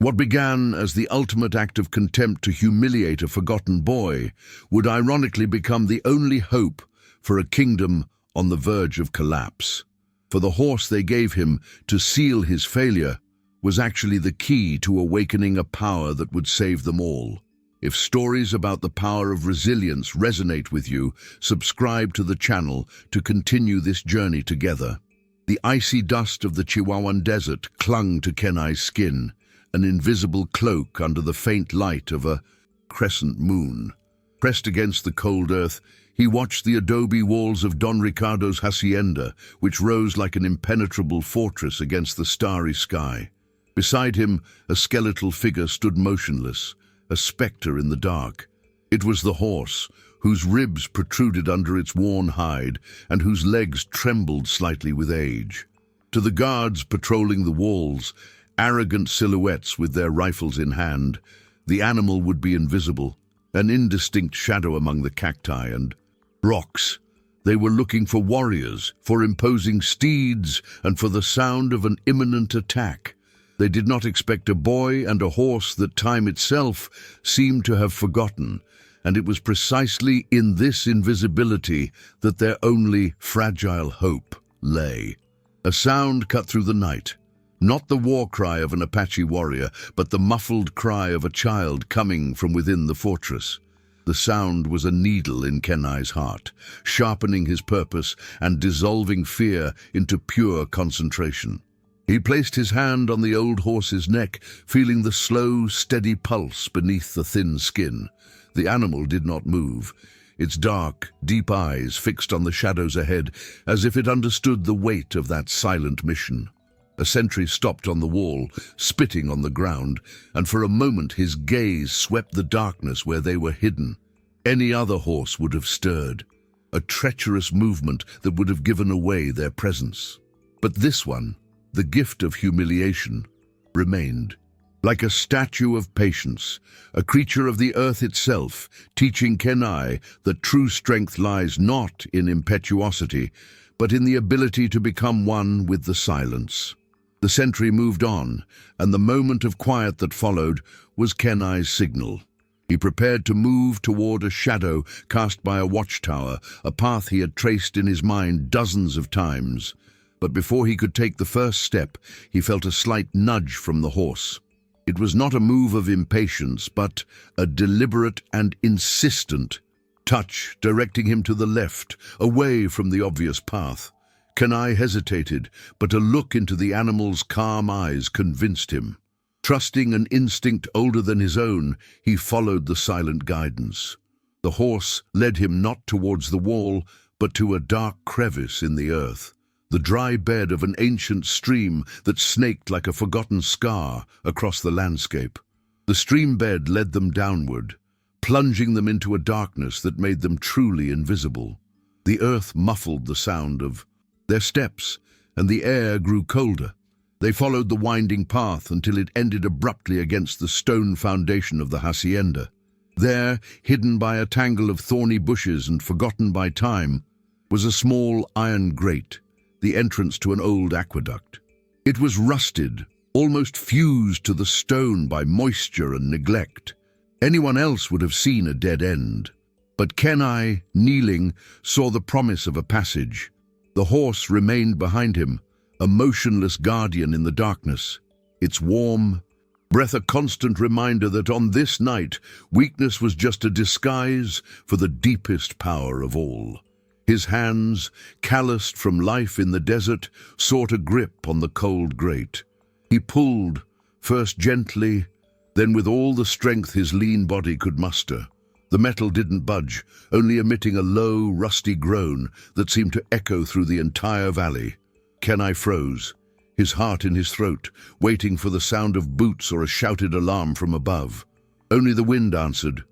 What began as the ultimate act of contempt to humiliate a forgotten boy would ironically become the only hope for a kingdom on the verge of collapse. For the horse they gave him to seal his failure was actually the key to awakening a power that would save them all. If stories about the power of resilience resonate with you, subscribe to the channel to continue this journey together. The icy dust of the Chihuahuan desert clung to Kenai's skin, an invisible cloak under the faint light of a crescent moon. Pressed against the cold earth, he watched the adobe walls of Don Ricardo's hacienda, which rose like an impenetrable fortress against the starry sky. Beside him, a skeletal figure stood motionless, a spectre in the dark. It was the horse, whose ribs protruded under its worn hide and whose legs trembled slightly with age. To the guards patrolling the walls, arrogant silhouettes with their rifles in hand, the animal would be invisible, an indistinct shadow among the cacti and rocks. They were looking for warriors, for imposing steeds, and for the sound of an imminent attack. They did not expect a boy and a horse that time itself seemed to have forgotten, and it was precisely in this invisibility that their only fragile hope lay. A sound cut through the night, not the war cry of an Apache warrior, but the muffled cry of a child coming from within the fortress. The sound was a needle in Kenai's heart, sharpening his purpose and dissolving fear into pure concentration. He placed his hand on the old horse's neck, feeling the slow, steady pulse beneath the thin skin. The animal did not move, its dark, deep eyes fixed on the shadows ahead, as if it understood the weight of that silent mission. A sentry stopped on the wall, spitting on the ground, and for a moment his gaze swept the darkness where they were hidden. Any other horse would have stirred, a treacherous movement that would have given away their presence. But this one, the gift of humiliation, remained. Like a statue of patience, a creature of the earth itself, teaching Kenai that true strength lies not in impetuosity, but in the ability to become one with the silence. The sentry moved on, and the moment of quiet that followed was Kenai's signal. He prepared to move toward a shadow cast by a watchtower, a path he had traced in his mind dozens of times. But before he could take the first step, he felt a slight nudge from the horse. It was not a move of impatience, but a deliberate and insistent touch directing him to the left, away from the obvious path. Kenai hesitated, but a look into the animal's calm eyes convinced him. Trusting an instinct older than his own, he followed the silent guidance. The horse led him not towards the wall, but to a dark crevice in the earth, the dry bed of an ancient stream that snaked like a forgotten scar across the landscape. The stream bed led them downward, plunging them into a darkness that made them truly invisible. The earth muffled the sound of their steps, and the air grew colder. They followed the winding path until it ended abruptly against the stone foundation of the hacienda. There, hidden by a tangle of thorny bushes and forgotten by time, was a small iron grate, the entrance to an old aqueduct. It was rusted, almost fused to the stone by moisture and neglect. Anyone else would have seen a dead end. But Kenai, kneeling, saw the promise of a passage. The horse remained behind him, a motionless guardian in the darkness, its warm breath a constant reminder that on this night, weakness was just a disguise for the deepest power of all. His hands, calloused from life in the desert, sought a grip on the cold grate. He pulled, first gently, then with all the strength his lean body could muster. The metal didn't budge, only emitting a low, rusty groan that seemed to echo through the entire valley. Kenai froze, his heart in his throat, waiting for the sound of boots or a shouted alarm from above. Only the wind answered,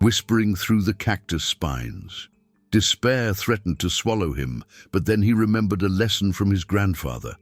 whispering through the cactus spines. Despair threatened to swallow him, but then he remembered a lesson from his grandfather.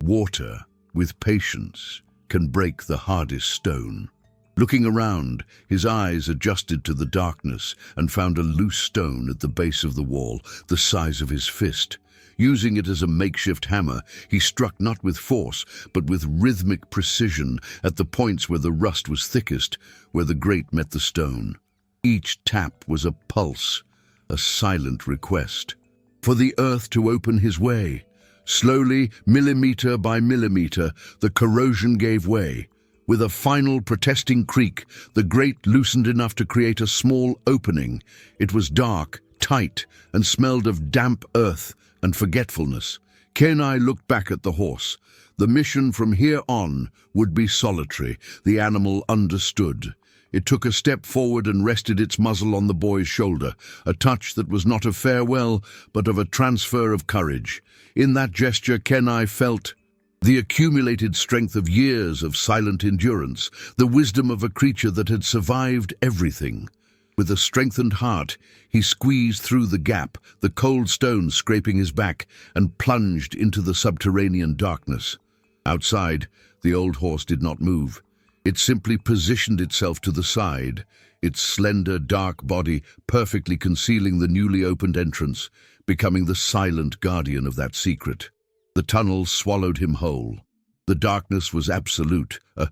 Water, with patience, can break the hardest stone. Looking around, his eyes adjusted to the darkness and found a loose stone at the base of the wall, the size of his fist. Using it as a makeshift hammer, he struck not with force, but with rhythmic precision at the points where the rust was thickest, where the grate met the stone. Each tap was a pulse, a silent request, for the earth to open his way. Slowly, millimeter by millimeter, the corrosion gave way. With a final protesting creak, the grate loosened enough to create a small opening. It was dark, tight, and smelled of damp earth and forgetfulness. Kenai looked back at the horse. The mission from here on would be solitary. The animal understood. It took a step forward and rested its muzzle on the boy's shoulder, a touch that was not of farewell, but of a transfer of courage. In that gesture, Kenai felt the accumulated strength of years of silent endurance, the wisdom of a creature that had survived everything. With a strengthened heart, he squeezed through the gap, the cold stones scraping his back, and plunged into the subterranean darkness. Outside, the old horse did not move. It simply positioned itself to the side, its slender, dark body perfectly concealing the newly opened entrance, becoming the silent guardian of that secret. The tunnel swallowed him whole. The darkness was absolute, a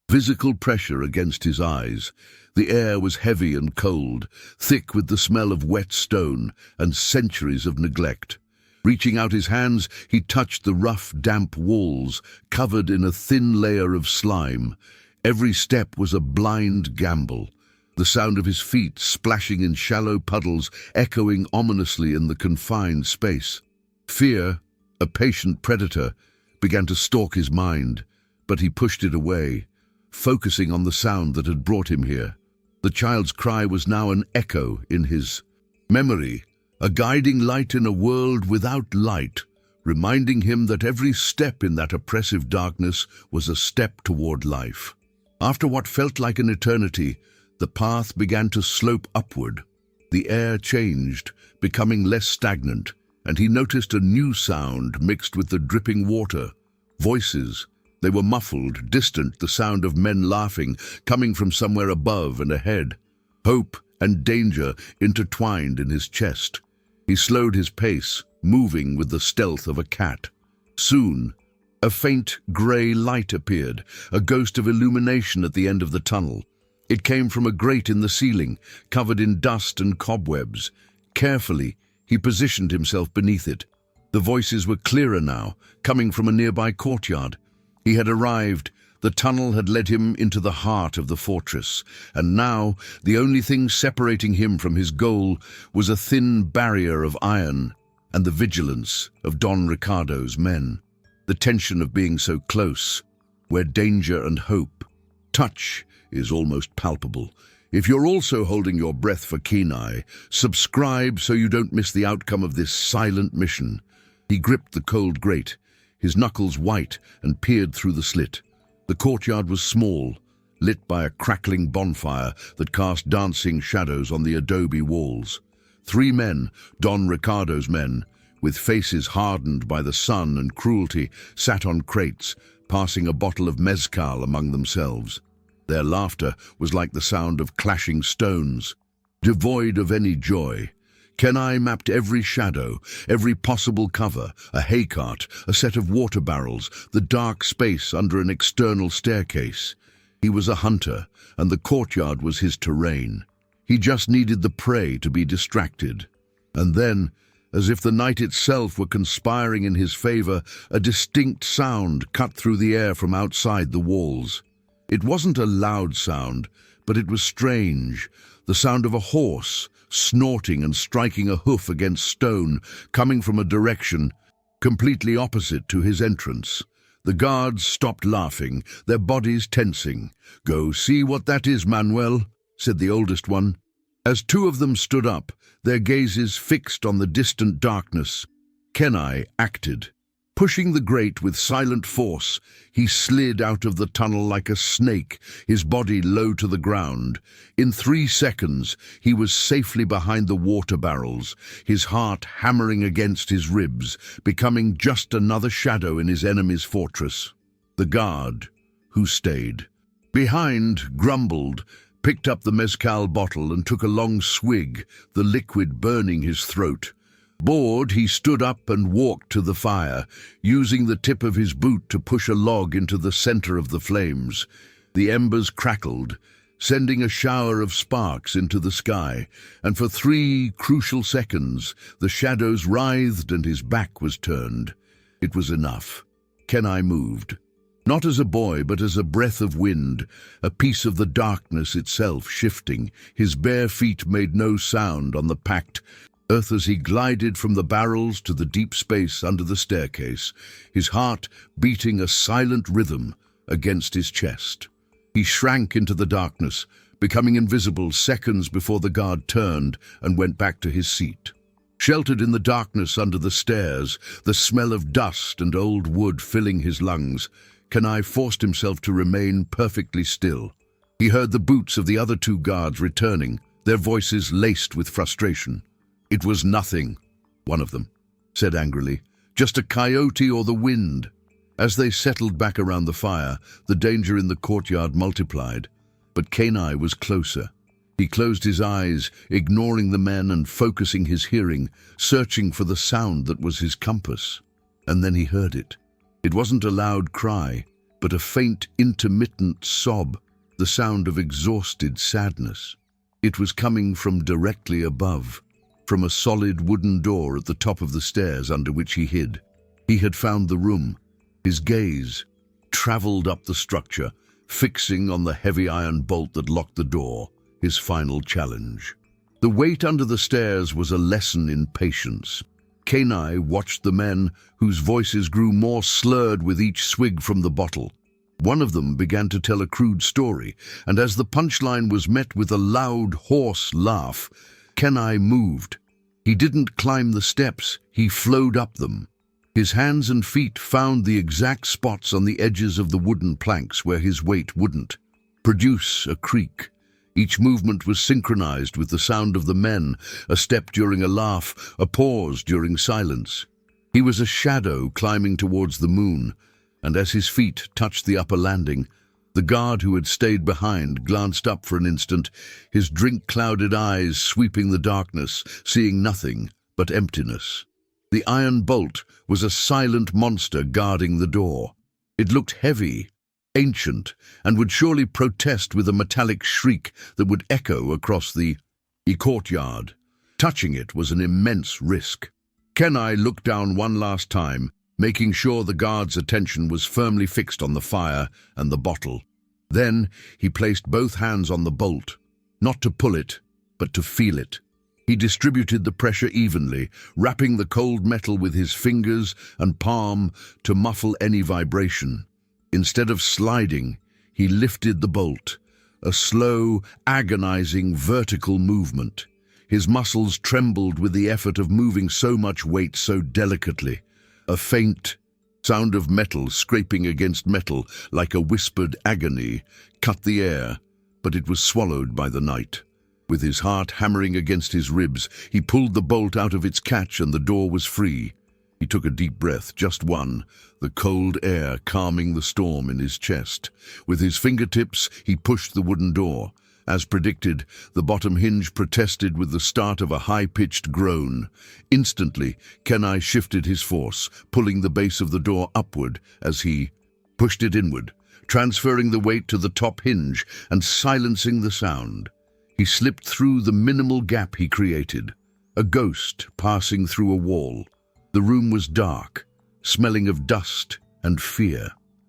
physical pressure against his eyes. The air was heavy and cold, thick with the smell of wet stone and centuries of neglect. Reaching out his hands, he touched the rough, damp walls, covered in a thin layer of slime. Every step was a blind gamble, the sound of his feet splashing in shallow puddles, echoing ominously in the confined space. Fear, a patient predator, began to stalk his mind, but he pushed it away, focusing on the sound that had brought him here. The child's cry was now an echo in his memory, a guiding light in a world without light, reminding him that every step in that oppressive darkness was a step toward life. After what felt like an eternity, the path began to slope upward. The air changed, becoming less stagnant, and he noticed a new sound mixed with the dripping water. Voices. They were muffled, distant, the sound of men laughing, coming from somewhere above and ahead. Hope and danger intertwined in his chest. He slowed his pace, moving with the stealth of a cat. Soon, a faint grey light appeared, a ghost of illumination at the end of the tunnel. It came from a grate in the ceiling, covered in dust and cobwebs. Carefully, he positioned himself beneath it. The voices were clearer now, coming from a nearby courtyard. He had arrived. The tunnel had led him into the heart of the fortress, and now the only thing separating him from his goal was a thin barrier of iron and the vigilance of Don Ricardo's men. The tension of being so close, where danger and hope, touch, is almost palpable. If you're also holding your breath for Kenai, subscribe so you don't miss the outcome of this silent mission. He gripped the cold grate, his knuckles white, and peered through the slit. The courtyard was small, lit by a crackling bonfire that cast dancing shadows on the adobe walls. 3 men, Don Ricardo's men, with faces hardened by the sun and cruelty, sat on crates, passing a bottle of mezcal among themselves. Their laughter was like the sound of clashing stones, devoid of any joy. Kenai mapped every shadow, every possible cover, a hay cart, a set of water barrels, the dark space under an external staircase. He was a hunter, and the courtyard was his terrain. He just needed the prey to be distracted. And then, as if the night itself were conspiring in his favor, a distinct sound cut through the air from outside the walls. It wasn't a loud sound, but it was strange, the sound of a horse, snorting and striking a hoof against stone, coming from a direction completely opposite to his entrance. The guards stopped laughing, their bodies tensing. "Go see what that is, Manuel," said the oldest one. As 2 of them stood up, their gazes fixed on the distant darkness, Kenai acted. Pushing the grate with silent force, he slid out of the tunnel like a snake, his body low to the ground. In 3 seconds, he was safely behind the water barrels, his heart hammering against his ribs, becoming just another shadow in his enemy's fortress. The guard, who stayed behind, grumbled, picked up the mezcal bottle and took a long swig, the liquid burning his throat. Bored, he stood up and walked to the fire, using the tip of his boot to push a log into the center of the flames. The embers crackled, sending a shower of sparks into the sky, and for 3 crucial seconds the shadows writhed and his back was turned. It was enough. Kenai moved. Not as a boy, but as a breath of wind, a piece of the darkness itself shifting. His bare feet made no sound on the packed earth as he glided from the barrels to the deep space under the staircase, his heart beating a silent rhythm against his chest. He shrank into the darkness, becoming invisible seconds before the guard turned and went back to his seat. Sheltered in the darkness under the stairs, the smell of dust and old wood filling his lungs, Kenai forced himself to remain perfectly still. He heard the boots of the other 2 guards returning, their voices laced with frustration. "It was nothing," one of them said angrily. "Just a coyote or the wind." As they settled back around the fire, the danger in the courtyard multiplied. But Kenai was closer. He closed his eyes, ignoring the men and focusing his hearing, searching for the sound that was his compass. And then he heard it. It wasn't a loud cry, but a faint, intermittent sob, the sound of exhausted sadness. It was coming from directly above, from a solid wooden door at the top of the stairs under which he hid. He had found the room. His gaze traveled up the structure, fixing on the heavy iron bolt that locked the door, his final challenge. The wait under the stairs was a lesson in patience. Kenai watched the men, whose voices grew more slurred with each swig from the bottle. One of them began to tell a crude story, and as the punchline was met with a loud, hoarse laugh, Kenai moved. He didn't climb the steps, he flowed up them. His hands and feet found the exact spots on the edges of the wooden planks where his weight wouldn't produce a creak. Each movement was synchronized with the sound of the men, a step during a laugh, a pause during silence. He was a shadow climbing towards the moon, and as his feet touched the upper landing, the guard who had stayed behind glanced up for an instant, his drink-clouded eyes sweeping the darkness, seeing nothing but emptiness. The iron bolt was a silent monster guarding the door. It looked heavy, ancient, and would surely protest with a metallic shriek that would echo across the courtyard. Touching it was an immense risk. Kenai looked down one last time, making sure the guard's attention was firmly fixed on the fire and the bottle. Then he placed both hands on the bolt, not to pull it, but to feel it. He distributed the pressure evenly, wrapping the cold metal with his fingers and palm to muffle any vibration. Instead of sliding, he lifted the bolt, a slow, agonizing vertical movement. His muscles trembled with the effort of moving so much weight so delicately. A faint sound of metal scraping against metal, like a whispered agony, cut the air, but it was swallowed by the night. With his heart hammering against his ribs, he pulled the bolt out of its catch and the door was free. He took a deep breath, just one, the cold air calming the storm in his chest. With his fingertips, he pushed the wooden door. As predicted, the bottom hinge protested with the start of a high-pitched groan. Instantly, Kenai shifted his force, pulling the base of the door upward as he pushed it inward, transferring the weight to the top hinge and silencing the sound. He slipped through the minimal gap he created, a ghost passing through a wall. The room was dark, smelling of dust and fear.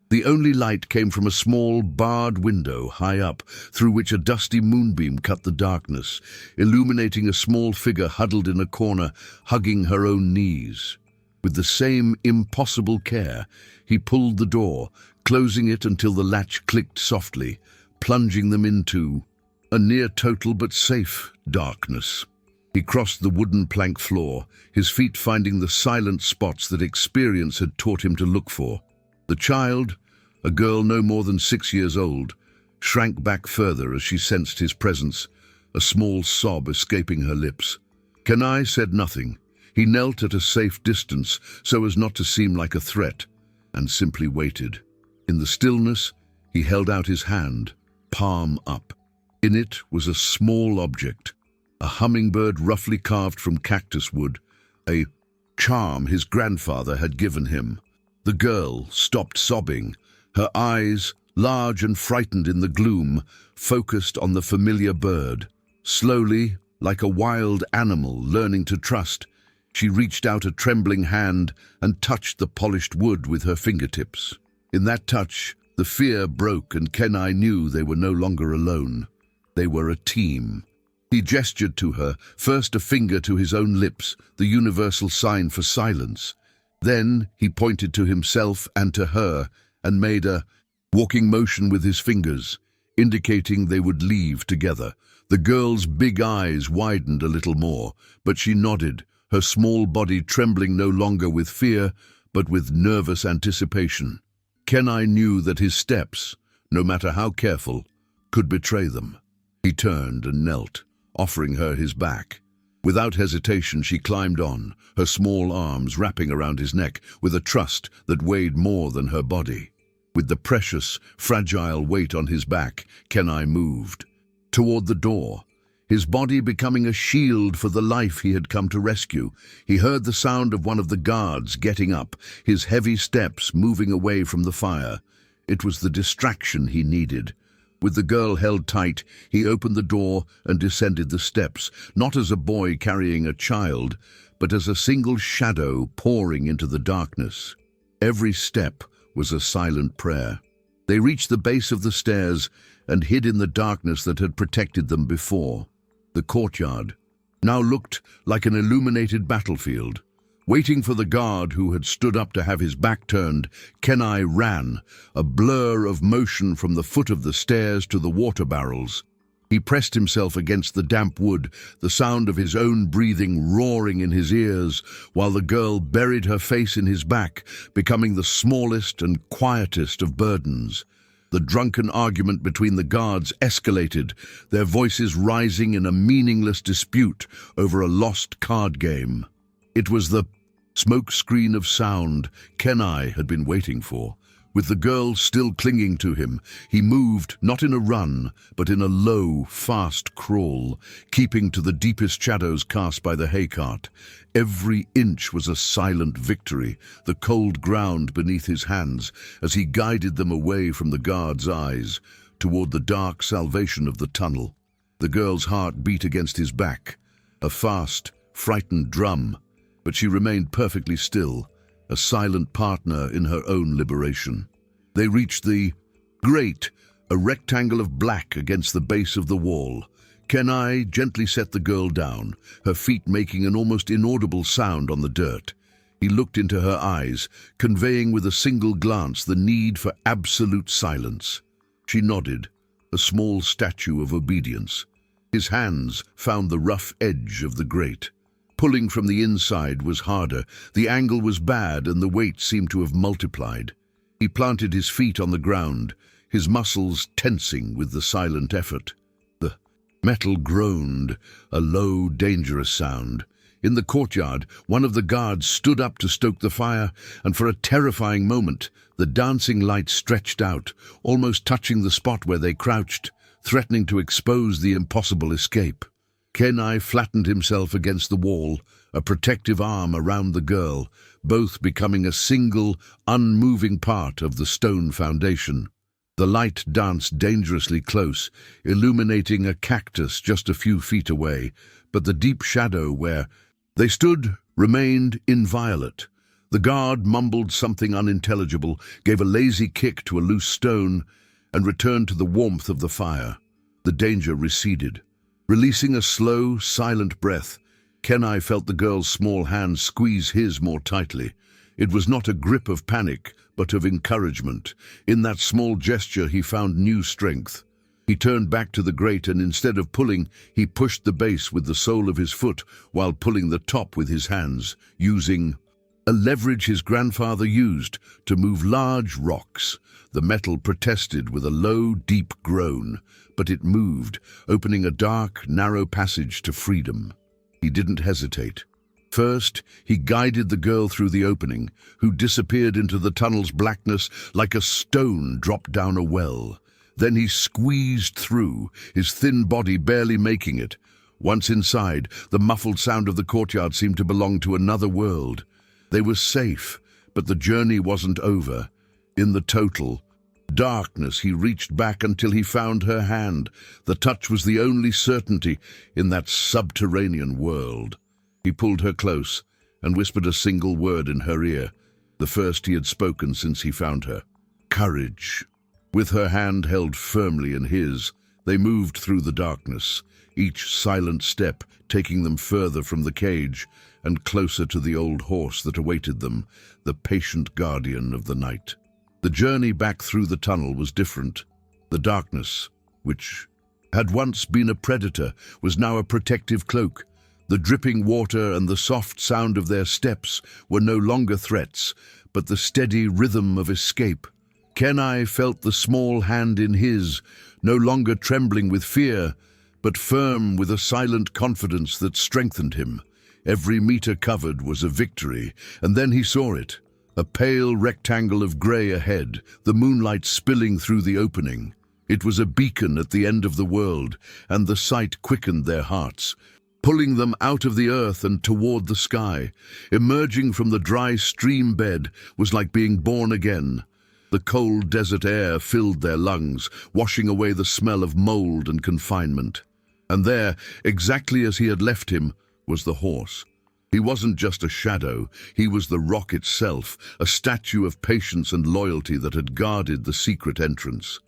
The only light came from a small, barred window high up, through which a dusty moonbeam cut the darkness, illuminating a small figure huddled in a corner, hugging her own knees. With the same impossible care, he pulled the door, closing it until the latch clicked softly, plunging them into a near-total but safe darkness. He crossed the wooden plank floor, his feet finding the silent spots that experience had taught him to look for. The child, a girl no more than 6 years old, shrank back further as she sensed his presence, a small sob escaping her lips. Kenai said nothing. He knelt at a safe distance so as not to seem like a threat, and simply waited. In the stillness, he held out his hand, palm up. In it was a small object, a hummingbird roughly carved from cactus wood, a charm his grandfather had given him. The girl stopped sobbing, her eyes, large and frightened in the gloom, focused on the familiar bird. Slowly, like a wild animal learning to trust, she reached out a trembling hand and touched the polished wood with her fingertips. In that touch, the fear broke and Kenai knew they were no longer alone. They were a team. He gestured to her, first a finger to his own lips, the universal sign for silence. Then he pointed to himself and to her and made a walking motion with his fingers, indicating they would leave together. The girl's big eyes widened a little more, but she nodded, her small body trembling no longer with fear, but with nervous anticipation. Kenai knew that his steps, no matter how careful, could betray them. He turned and knelt, offering her his back. Without hesitation, she climbed on, her small arms wrapping around his neck with a trust that weighed more than her body. With the precious, fragile weight on his back, Kenai moved toward the door, his body becoming a shield for the life he had come to rescue. He heard the sound of one of the guards getting up, his heavy steps moving away from the fire. It was the distraction he needed. With the girl held tight, he opened the door and descended the steps, not as a boy carrying a child, but as a single shadow pouring into the darkness. Every step was a silent prayer. They reached the base of the stairs and hid in the darkness that had protected them before. The courtyard now looked like an illuminated battlefield. Waiting for the guard who had stood up to have his back turned, Kenai ran, a blur of motion from the foot of the stairs to the water barrels. He pressed himself against the damp wood, the sound of his own breathing roaring in his ears, while the girl buried her face in his back, becoming the smallest and quietest of burdens. The drunken argument between the guards escalated, their voices rising in a meaningless dispute over a lost card game. It was the smoke screen of sound Kenai had been waiting for. With the girl still clinging to him, he moved not in a run, but in a low, fast crawl, keeping to the deepest shadows cast by the haycart. Every inch was a silent victory, the cold ground beneath his hands, as he guided them away from the guard's eyes, toward the dark salvation of the tunnel. The girl's heart beat against his back, a fast, frightened drum, but she remained perfectly still, a silent partner in her own liberation. They reached the grate, a rectangle of black against the base of the wall. Kenai gently set the girl down, her feet making an almost inaudible sound on the dirt. He looked into her eyes, conveying with a single glance the need for absolute silence. She nodded, a small statue of obedience. His hands found the rough edge of the grate. Pulling from the inside was harder, the angle was bad, and the weight seemed to have multiplied. He planted his feet on the ground, his muscles tensing with the silent effort. The metal groaned, a low, dangerous sound. In the courtyard, one of the guards stood up to stoke the fire, and for a terrifying moment, the dancing light stretched out, almost touching the spot where they crouched, threatening to expose the impossible escape. Kenai flattened himself against the wall, a protective arm around the girl, both becoming a single, unmoving part of the stone foundation. The light danced dangerously close, illuminating a cactus just a few feet away, but the deep shadow where they stood remained inviolate. The guard mumbled something unintelligible, gave a lazy kick to a loose stone, and returned to the warmth of the fire. The danger receded. Releasing a slow, silent breath, Kenai felt the girl's small hand squeeze his more tightly. It was not a grip of panic, but of encouragement. In that small gesture he found new strength. He turned back to the grate and instead of pulling, he pushed the base with the sole of his foot while pulling the top with his hands, using a leverage his grandfather used to move large rocks. The metal protested with a low, deep groan, but it moved, opening a dark, narrow passage to freedom. He didn't hesitate. First, he guided the girl through the opening, who disappeared into the tunnel's blackness like a stone dropped down a well. Then he squeezed through, his thin body barely making it, Once inside, the muffled sound of the courtyard seemed to belong to another world. They were safe, but the journey wasn't over. In the total darkness, he reached back until he found her hand. The touch was the only certainty in that subterranean world. He pulled her close and whispered a single word in her ear, the first he had spoken since he found her. Courage. With her hand held firmly in his, they moved through the darkness, each silent step taking them further from the cage and closer to the old horse that awaited them, the patient guardian of the night. The journey back through the tunnel was different. The darkness, which had once been a predator, was now a protective cloak. The dripping water and the soft sound of their steps were no longer threats, but the steady rhythm of escape. Kenai felt the small hand in his, no longer trembling with fear, but firm with a silent confidence that strengthened him. Every meter covered was a victory, and then he saw it. A pale rectangle of grey ahead, the moonlight spilling through the opening. It was a beacon at the end of the world, and the sight quickened their hearts, pulling them out of the earth and toward the sky. Emerging from the dry stream bed was like being born again. The cold desert air filled their lungs, washing away the smell of mold and confinement. And there, exactly as he had left him, was the horse. He wasn't just a shadow, he was the rock itself, a statue of patience and loyalty that had guarded the secret entrance.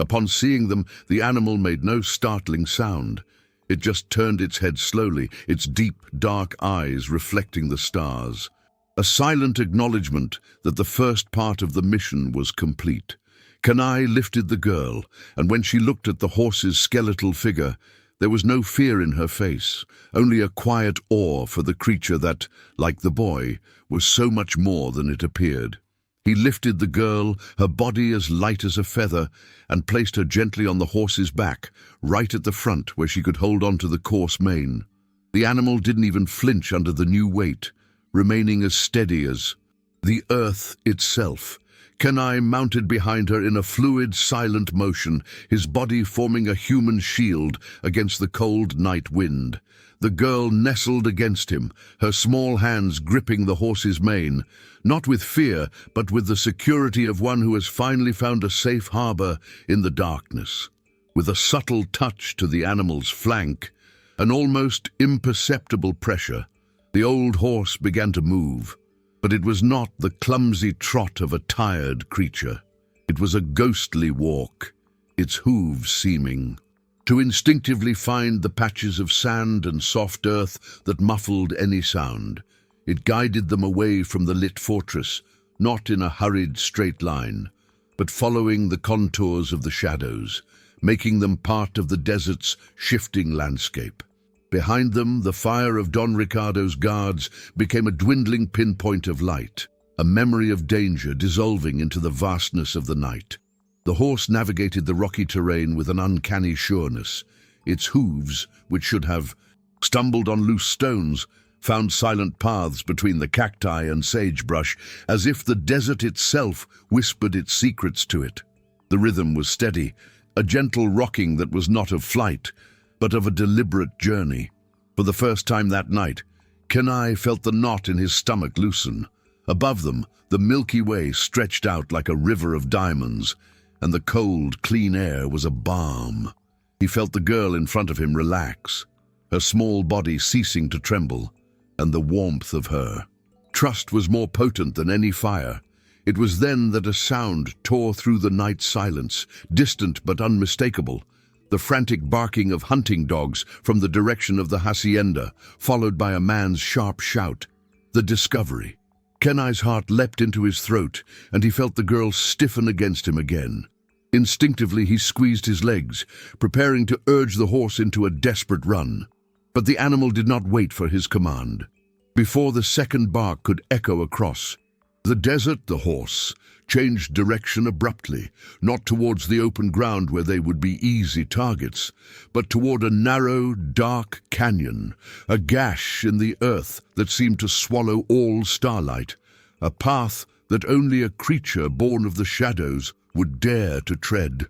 Upon seeing them, the animal made no startling sound. It just turned its head slowly, its deep, dark eyes reflecting the stars. A silent acknowledgement that the first part of the mission was complete. Kenai lifted the girl, and when she looked at the horse's skeletal figure, there was no fear in her face, only a quiet awe for the creature that, like the boy, was so much more than it appeared. He lifted the girl, her body as light as a feather, and placed her gently on the horse's back, right at the front where she could hold on to the coarse mane. The animal didn't even flinch under the new weight, remaining as steady as the earth itself. Kenai mounted behind her in a fluid, silent motion, his body forming a human shield against the cold night wind. The girl nestled against him, her small hands gripping the horse's mane, not with fear, but with the security of one who has finally found a safe harbor in the darkness. With a subtle touch to the animal's flank, an almost imperceptible pressure, the old horse began to move. But it was not the clumsy trot of a tired creature. It was a ghostly walk, its hooves seeming to instinctively find the patches of sand and soft earth that muffled any sound. It guided them away from the lit fortress, not in a hurried straight line, but following the contours of the shadows, making them part of the desert's shifting landscape. Behind them, the fire of Don Ricardo's guards became a dwindling pinpoint of light, a memory of danger dissolving into the vastness of the night. The horse navigated the rocky terrain with an uncanny sureness. Its hooves, which should have stumbled on loose stones, found silent paths between the cacti and sagebrush, as if the desert itself whispered its secrets to it. The rhythm was steady, a gentle rocking that was not of flight, but of a deliberate journey. For the first time that night, Kenai felt the knot in his stomach loosen. Above them, the Milky Way stretched out like a river of diamonds, and the cold, clean air was a balm. He felt the girl in front of him relax, her small body ceasing to tremble, and the warmth of her. Trust was more potent than any fire. It was then that a sound tore through the night silence, distant but unmistakable. The frantic barking of hunting dogs from the direction of the hacienda, followed by a man's sharp shout. The discovery. Kenai's heart leapt into his throat, and he felt the girl stiffen against him again. Instinctively he squeezed his legs, preparing to urge the horse into a desperate run. But the animal did not wait for his command. Before the second bark could echo across the desert, the horse changed direction abruptly, not towards the open ground where they would be easy targets, but toward a narrow, dark canyon, a gash in the earth that seemed to swallow all starlight, a path that only a creature born of the shadows would dare to tread.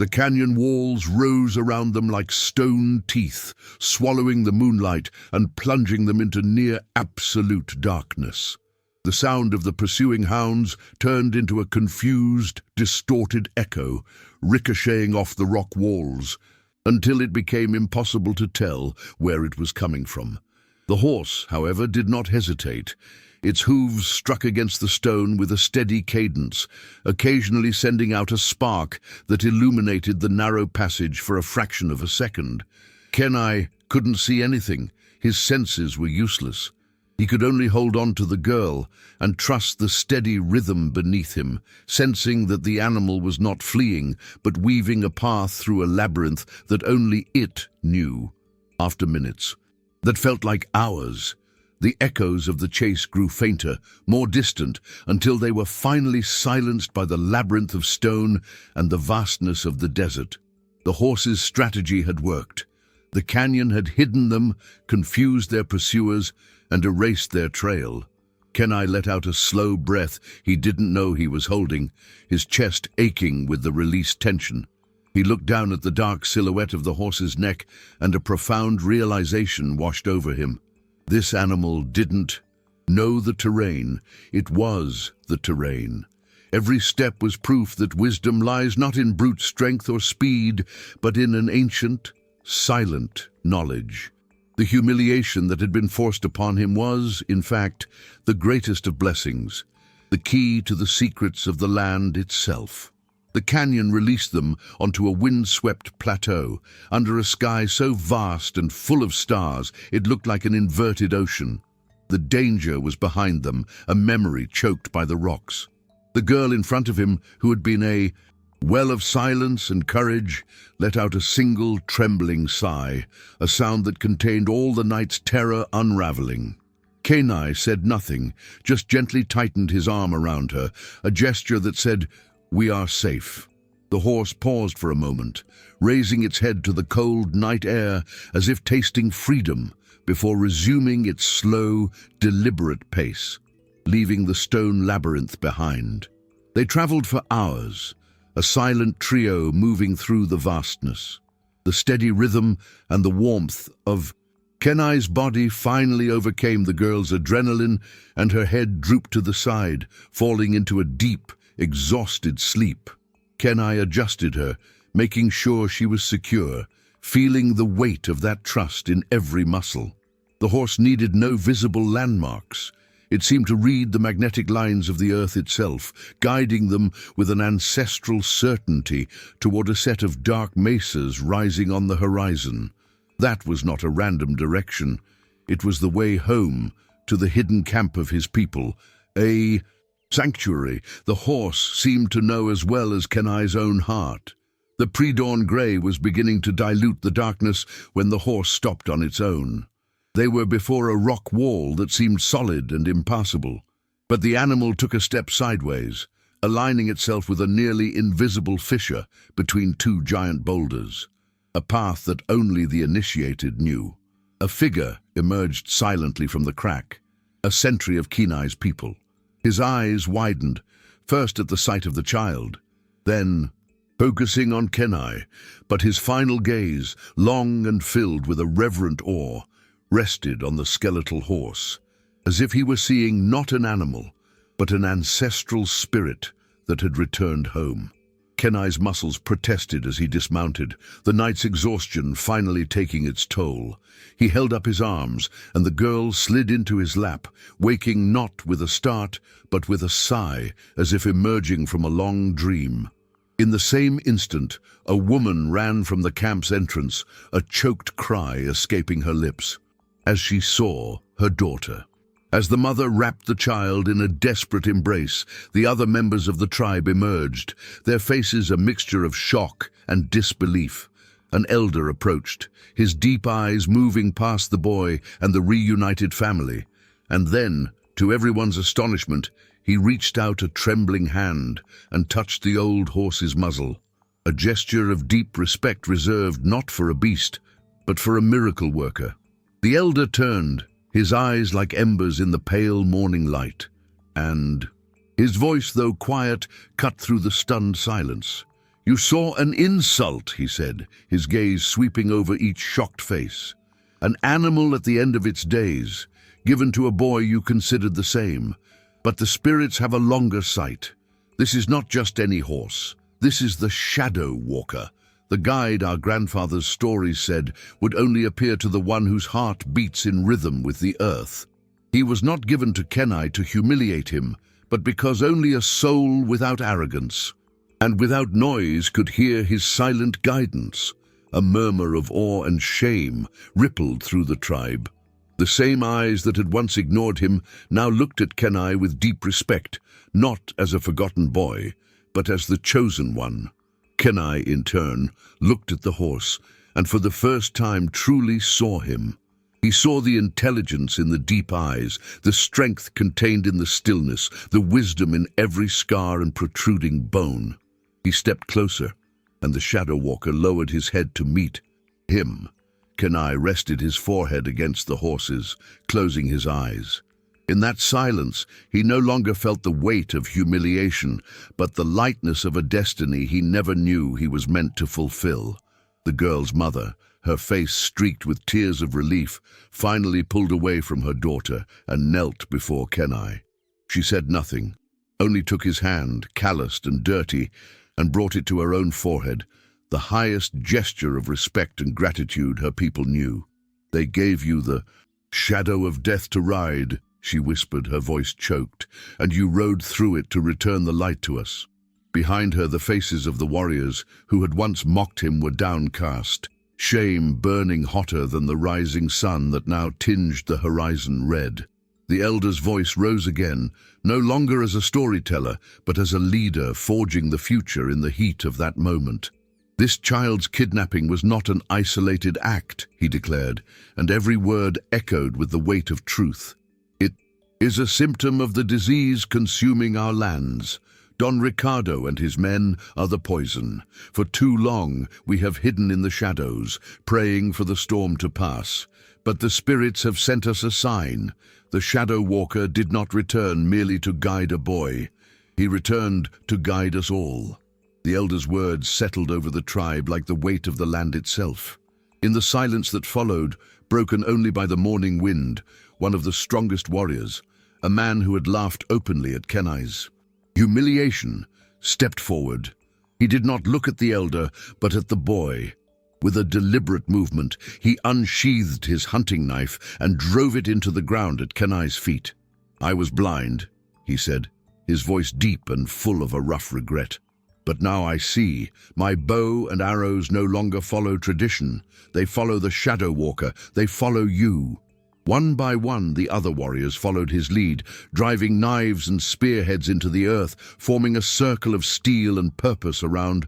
The canyon walls rose around them like stone teeth, swallowing the moonlight and plunging them into near absolute darkness. The sound of the pursuing hounds turned into a confused, distorted echo, ricocheting off the rock walls, until it became impossible to tell where it was coming from. The horse, however, did not hesitate. Its hooves struck against the stone with a steady cadence, occasionally sending out a spark that illuminated the narrow passage for a fraction of a second. Kenai couldn't see anything. His senses were useless. He could only hold on to the girl and trust the steady rhythm beneath him, sensing that the animal was not fleeing, but weaving a path through a labyrinth that only it knew. After minutes, that felt like hours, the echoes of the chase grew fainter, more distant, until they were finally silenced by the labyrinth of stone and the vastness of the desert. The horse's strategy had worked. The canyon had hidden them, confused their pursuers, and erased their trail. Kenai let out a slow breath he didn't know he was holding, his chest aching with the released tension. He looked down at the dark silhouette of the horse's neck, and a profound realization washed over him. This animal didn't know the terrain. It was the terrain. Every step was proof that wisdom lies not in brute strength or speed, but in an ancient, silent knowledge. The humiliation that had been forced upon him was, in fact, the greatest of blessings, the key to the secrets of the land itself. The canyon released them onto a wind-swept plateau, under a sky so vast and full of stars it looked like an inverted ocean. The danger was behind them, a memory choked by the rocks. The girl in front of him, who had been a well of silence and courage, let out a single trembling sigh, a sound that contained all the night's terror unraveling. Kenai said nothing, just gently tightened his arm around her, a gesture that said, "We are safe." The horse paused for a moment, raising its head to the cold night air as if tasting freedom, before resuming its slow, deliberate pace, leaving the stone labyrinth behind. They traveled for hours, a silent trio moving through the vastness. The steady rhythm and the warmth of Kenai's body finally overcame the girl's adrenaline, and her head drooped to the side, falling into a deep, exhausted sleep. Kenai adjusted her, making sure she was secure, feeling the weight of that trust in every muscle. The horse needed no visible landmarks. It seemed to read the magnetic lines of the earth itself, guiding them with an ancestral certainty toward a set of dark mesas rising on the horizon. That was not a random direction. It was the way home, to the hidden camp of his people, a sanctuary the horse seemed to know as well as Kenai's own heart. The pre-dawn grey was beginning to dilute the darkness when the horse stopped on its own. They were before a rock wall that seemed solid and impassable, but the animal took a step sideways, aligning itself with a nearly invisible fissure between two giant boulders, a path that only the initiated knew. A figure emerged silently from the crack, a sentry of Kenai's people. His eyes widened, first at the sight of the child, then focusing on Kenai, but his final gaze, long and filled with a reverent awe, rested on the skeletal horse, as if he were seeing not an animal, but an ancestral spirit that had returned home. Kenai's muscles protested as he dismounted, the night's exhaustion finally taking its toll. He held up his arms, and the girl slid into his lap, waking not with a start, but with a sigh, as if emerging from a long dream. In the same instant, a woman ran from the camp's entrance, a choked cry escaping her lips, as she saw her daughter. As the mother wrapped the child in a desperate embrace, the other members of the tribe emerged, their faces a mixture of shock and disbelief. An elder approached, his deep eyes moving past the boy and the reunited family, and then, to everyone's astonishment, he reached out a trembling hand and touched the old horse's muzzle, a gesture of deep respect reserved not for a beast, but for a miracle worker. The elder turned, his eyes like embers in the pale morning light, and his voice, though quiet, cut through the stunned silence. "You saw an insult," he said, his gaze sweeping over each shocked face. "An animal at the end of its days, given to a boy you considered the same. But the spirits have a longer sight. This is not just any horse. This is the Shadow Walker, the guide our grandfather's stories said would only appear to the one whose heart beats in rhythm with the earth. He was not given to Kenai to humiliate him, but because only a soul without arrogance and without noise could hear his silent guidance. A murmur of awe and shame rippled through the tribe. The same eyes that had once ignored him now looked at Kenai with deep respect, not as a forgotten boy, but as the chosen one. Kenai, in turn, looked at the horse, and for the first time truly saw him. He saw the intelligence in the deep eyes, the strength contained in the stillness, the wisdom in every scar and protruding bone. He stepped closer, and the Shadow Walker lowered his head to meet him. Kenai rested his forehead against the horse's, closing his eyes. In that silence, he no longer felt the weight of humiliation, but the lightness of a destiny he never knew he was meant to fulfill. The girl's mother, her face streaked with tears of relief, finally pulled away from her daughter and knelt before Kenai. She said nothing, only took his hand, calloused and dirty, and brought it to her own forehead, the highest gesture of respect and gratitude her people knew. "They gave you the shadow of death to ride," she whispered, her voice choked, "and you rode through it to return the light to us." Behind her, the faces of the warriors who had once mocked him were downcast, shame burning hotter than the rising sun that now tinged the horizon red. The elder's voice rose again, no longer as a storyteller, but as a leader forging the future in the heat of that moment. "This child's kidnapping was not an isolated act," he declared, and every word echoed with the weight of truth. "It is a symptom of the disease consuming our lands. Don Ricardo and his men are the poison. For too long we have hidden in the shadows, praying for the storm to pass. But the spirits have sent us a sign. The Shadow Walker did not return merely to guide a boy. He returned to guide us all." The elder's words settled over the tribe like the weight of the land itself. In the silence that followed, broken only by the morning wind, one of the strongest warriors, a man who had laughed openly at Kenai's humiliation, stepped forward. He did not look at the elder, but at the boy. With a deliberate movement, he unsheathed his hunting knife and drove it into the ground at Kenai's feet. "I was blind," he said, his voice deep and full of a rough regret. "But now I see. My bow and arrows no longer follow tradition. They follow the Shadow Walker. They follow you." One by one, the other warriors followed his lead, driving knives and spearheads into the earth, forming a circle of steel and purpose around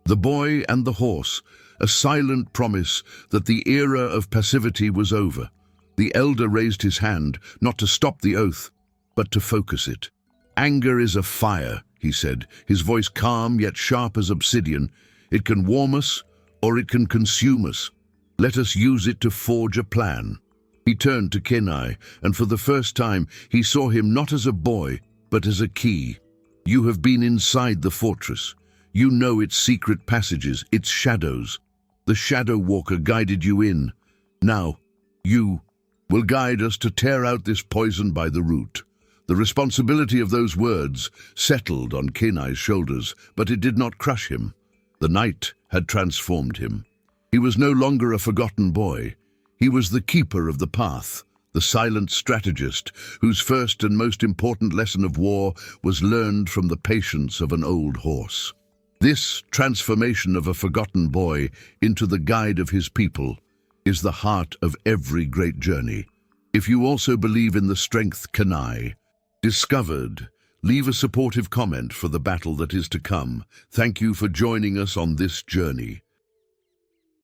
the boy and the horse, a silent promise that the era of passivity was over. The elder raised his hand, not to stop the oath, but to focus it. "Anger is a fire," he said, his voice calm yet sharp as obsidian. "It can warm us, or it can consume us. Let us use it to forge a plan." He turned to Kenai, and for the first time he saw him not as a boy, but as a key. "You have been inside the fortress. You know its secret passages, its shadows. The Shadow Walker guided you in. Now, you will guide us to tear out this poison by the root." The responsibility of those words settled on Kenai's shoulders, but it did not crush him. The night had transformed him. He was no longer a forgotten boy. He was the keeper of the path, the silent strategist whose first and most important lesson of war was learned from the patience of an old horse. This transformation of a forgotten boy into the guide of his people is the heart of every great journey. If you also believe in the strength Kenai discovered, leave a supportive comment for the battle that is to come. Thank you for joining us on this journey.